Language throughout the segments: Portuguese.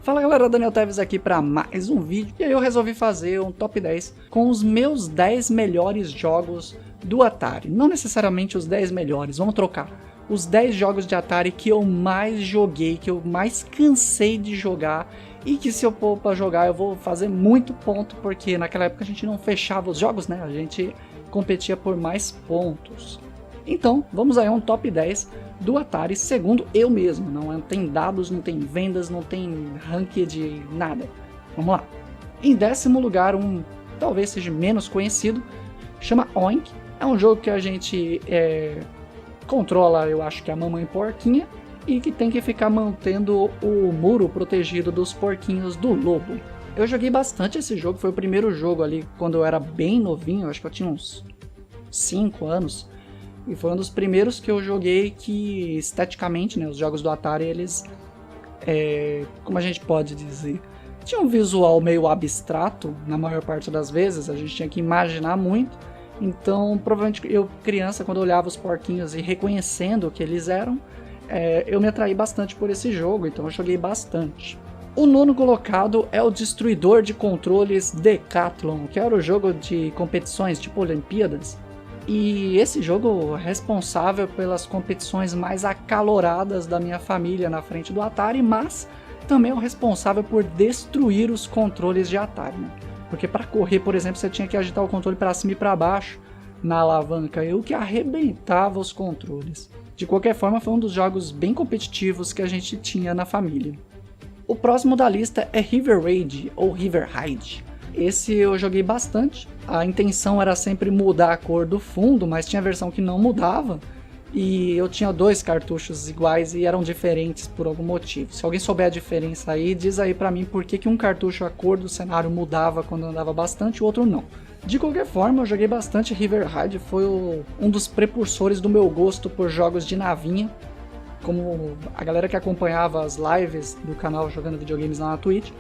Fala galera, Daniel Teves aqui para mais um vídeo, e aí eu resolvi fazer um top 10 com os meus 10 melhores jogos do Atari. Não necessariamente os 10 melhores, vamos trocar. Os 10 jogos de Atari que eu mais joguei, que eu mais cansei de jogar, e que se eu pôr pra jogar eu vou fazer muito ponto, porque naquela época a gente não fechava os jogos, né? A gente competia por mais pontos. Então, vamos aí a um top 10 do Atari, segundo eu mesmo. Não tem dados, não tem vendas, não tem ranking de nada. Vamos lá. Em 10º lugar, talvez seja menos conhecido, chama Oink. É um jogo que a gente controla, eu acho que a mamãe porquinha, e que tem que ficar mantendo o muro protegido dos porquinhos do lobo. Eu joguei bastante esse jogo, foi o primeiro jogo ali quando eu era bem novinho, acho que eu tinha uns 5 anos. E foi um dos primeiros que eu joguei que, esteticamente, né, os jogos do Atari, eles, como a gente pode dizer, tinha um visual meio abstrato, na maior parte das vezes, a gente tinha que imaginar muito. Então, provavelmente, eu, criança, quando eu olhava os porquinhos e reconhecendo o que eles eram, eu me atraí bastante por esse jogo, então eu joguei bastante. O 9º colocado é o Destruidor de Controles Decathlon, que era o jogo de competições, tipo Olimpíadas. E esse jogo é responsável pelas competições mais acaloradas da minha família na frente do Atari, mas também é o responsável por destruir os controles de Atari, né? Porque para correr, por exemplo, você tinha que agitar o controle para cima e para baixo na alavanca, e o que arrebentava os controles. De qualquer forma, foi um dos jogos bem competitivos que a gente tinha na família. O próximo da lista é River Raid, ou River Raid. Esse eu joguei bastante, a intenção era sempre mudar a cor do fundo, mas tinha versão que não mudava, e eu tinha 2 cartuchos iguais e eram diferentes por algum motivo. Se alguém souber a diferença aí, diz aí pra mim por que um cartucho, a cor do cenário mudava quando andava bastante e o outro não. De qualquer forma, eu joguei bastante River Raid, foi um dos precursores do meu gosto por jogos de navinha. Como a galera que acompanhava as lives do canal jogando videogames lá na Twitch,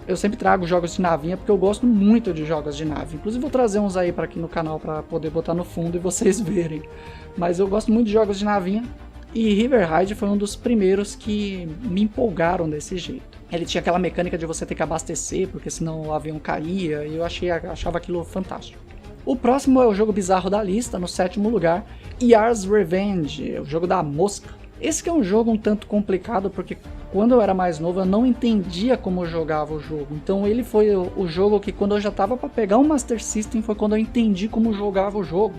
eu sempre trago jogos de navinha porque eu gosto muito de jogos de nave. Inclusive vou trazer uns aí para aqui no canal para poder botar no fundo e vocês verem. Mas eu gosto muito de jogos de navinha e River Raid foi um dos primeiros que me empolgaram desse jeito. Ele tinha aquela mecânica de você ter que abastecer porque senão o avião caía e eu achava aquilo fantástico. O próximo é o jogo bizarro da lista, no 7º lugar, Yars' Revenge, o jogo da mosca. Esse que é um jogo um tanto complicado, porque quando eu era mais novo eu não entendia como eu jogava o jogo. Então ele foi o jogo que quando eu já estava para pegar um Master System foi quando eu entendi como jogava o jogo.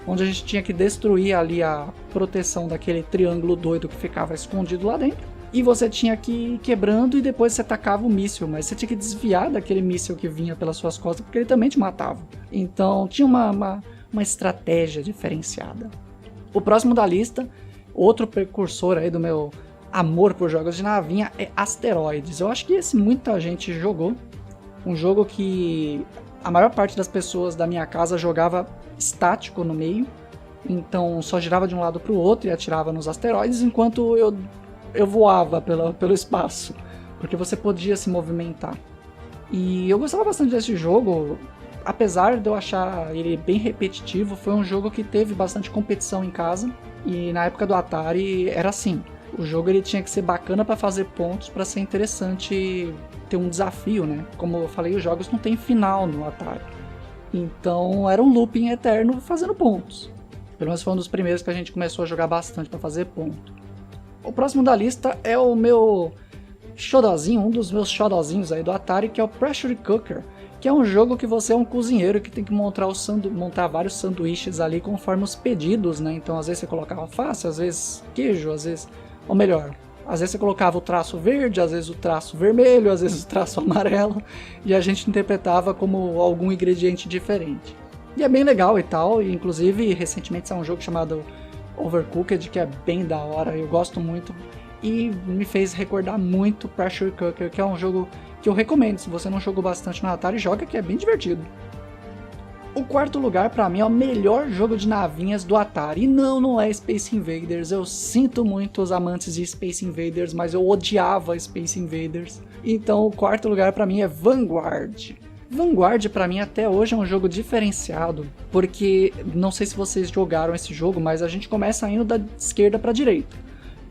Onde a gente tinha que destruir ali a proteção daquele triângulo doido que ficava escondido lá dentro. E você tinha que ir quebrando e depois você tacava o míssil, mas você tinha que desviar daquele míssil que vinha pelas suas costas, porque ele também te matava. Então tinha uma estratégia diferenciada. O próximo da lista, outro precursor aí do meu amor por jogos de navinha, é Asteroids. Eu acho que esse muita gente jogou. Um jogo que a maior parte das pessoas da minha casa jogava estático no meio. Então só girava de um lado para o outro e atirava nos asteroides, enquanto eu voava pelo espaço. Porque você podia se movimentar. E eu gostava bastante desse jogo. Apesar de eu achar ele bem repetitivo, foi um jogo que teve bastante competição em casa. E na época do Atari era assim, o jogo ele tinha que ser bacana para fazer pontos, para ser interessante, ter um desafio, né? Como eu falei, os jogos não tem final no Atari. Então era um looping eterno fazendo pontos. Pelo menos foi um dos primeiros que a gente começou a jogar bastante para fazer ponto. O próximo da lista é o meu xodozinho, um dos meus xodozinhos aí do Atari, que é o Pressure Cooker, que é um jogo que você é um cozinheiro que tem que montar vários sanduíches ali conforme os pedidos, né? Então às vezes você colocava alface, às vezes queijo, às vezes, ou melhor, às vezes você colocava o traço verde, às vezes o traço vermelho, às vezes o traço amarelo, e a gente interpretava como algum ingrediente diferente. E é bem legal e tal, e inclusive recentemente saiu um jogo chamado Overcooked, que é bem da hora, eu gosto muito, e me fez recordar muito Pressure Cooker, que é um jogo que eu recomendo. Se você não jogou bastante no Atari, joga, que é bem divertido. O 4º lugar pra mim é o melhor jogo de navinhas do Atari. E não é Space Invaders. Eu sinto muito os amantes de Space Invaders, mas eu odiava Space Invaders. Então o 4º lugar pra mim é Vanguard. Vanguard pra mim até hoje é um jogo diferenciado, porque não sei se vocês jogaram esse jogo, mas a gente começa indo da esquerda pra direita.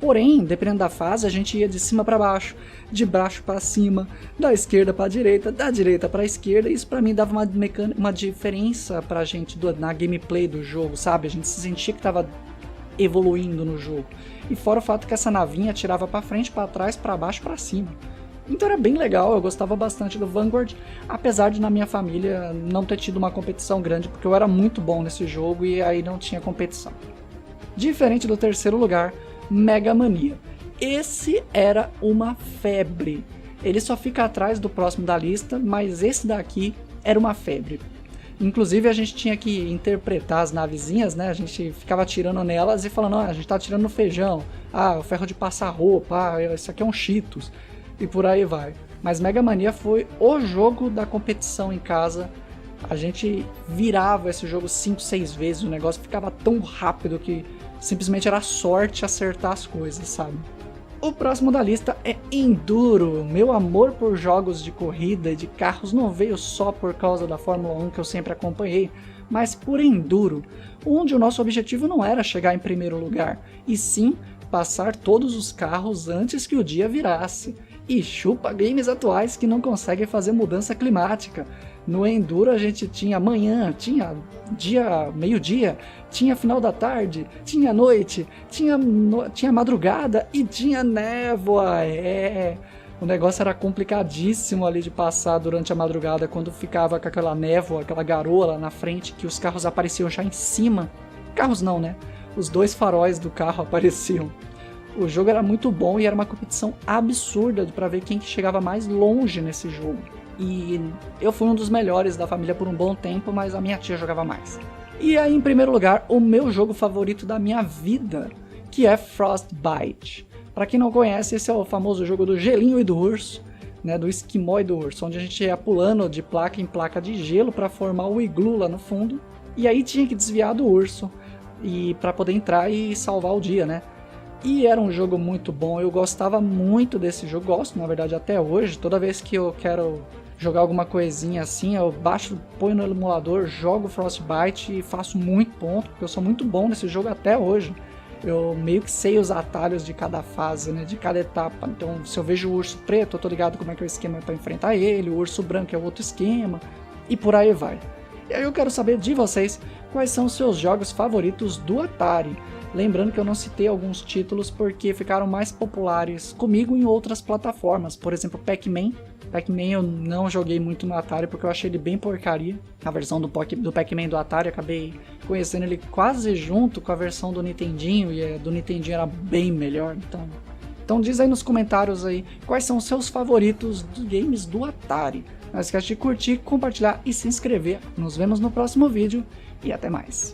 Porém, dependendo da fase, a gente ia de cima para baixo, de baixo para cima, da esquerda para direita, da direita para esquerda. E isso para mim dava uma diferença pra gente na gameplay do jogo, sabe? A gente se sentia que tava evoluindo no jogo. E fora o fato que essa navinha atirava para frente, para trás, para baixo, para cima. Então era bem legal, eu gostava bastante do Vanguard, apesar de na minha família não ter tido uma competição grande, porque eu era muito bom nesse jogo e aí não tinha competição. Diferente do terceiro lugar, Mega Mania. Esse era uma febre. Ele só fica atrás do próximo da lista, mas esse daqui era uma febre. Inclusive a gente tinha que interpretar as navezinhas, né? A gente ficava atirando nelas e falando, a gente tá atirando no feijão, o ferro de passar roupa, isso aqui é um Cheetos, e por aí vai. Mas Mega Mania foi o jogo da competição em casa. A gente virava esse jogo 5, 6 vezes, o negócio ficava tão rápido que simplesmente era sorte acertar as coisas, sabe? O próximo da lista é Enduro. Meu amor por jogos de corrida e de carros não veio só por causa da Fórmula 1 que eu sempre acompanhei, mas por Enduro, onde o nosso objetivo não era chegar em primeiro lugar, e sim passar todos os carros antes que o dia virasse. E chupa games atuais que não conseguem fazer mudança climática. No Enduro a gente tinha manhã, tinha dia, meio-dia, tinha final da tarde, tinha noite, tinha madrugada e tinha névoa. O negócio era complicadíssimo ali de passar durante a madrugada, quando ficava com aquela névoa, aquela garoa lá na frente, que os carros apareciam já em cima. Carros não, né? Os dois faróis do carro apareciam. O jogo era muito bom e era uma competição absurda para ver quem que chegava mais longe nesse jogo. E eu fui um dos melhores da família por um bom tempo, mas a minha tia jogava mais. E aí, em primeiro lugar, o meu jogo favorito da minha vida, que é Frostbite. Para quem não conhece, esse é o famoso jogo do gelinho e do urso, né, do esquimó e do urso, onde a gente ia pulando de placa em placa de gelo para formar o iglu lá no fundo. E aí tinha que desviar do urso e para poder entrar e salvar o dia, né? E era um jogo muito bom, eu gostava muito desse jogo, gosto na verdade até hoje. Toda vez que eu quero jogar alguma coisinha assim, eu baixo, ponho no emulador, jogo Frostbite e faço muito ponto, porque eu sou muito bom nesse jogo até hoje. Eu meio que sei os atalhos de cada fase, né, de cada etapa. Então se eu vejo o urso preto, eu tô ligado como é que é o esquema para enfrentar ele, o urso branco é outro esquema, e por aí vai. E aí eu quero saber de vocês quais são os seus jogos favoritos do Atari. Lembrando que eu não citei alguns títulos porque ficaram mais populares comigo em outras plataformas. Por exemplo, Pac-Man. Pac-Man eu não joguei muito no Atari porque eu achei ele bem porcaria. A versão do Pac-Man do Atari, acabei conhecendo ele quase junto com a versão do Nintendinho. E a do Nintendinho era bem melhor. Então diz aí nos comentários aí quais são os seus favoritos dos games do Atari. Não esquece de curtir, compartilhar e se inscrever. Nos vemos no próximo vídeo e até mais.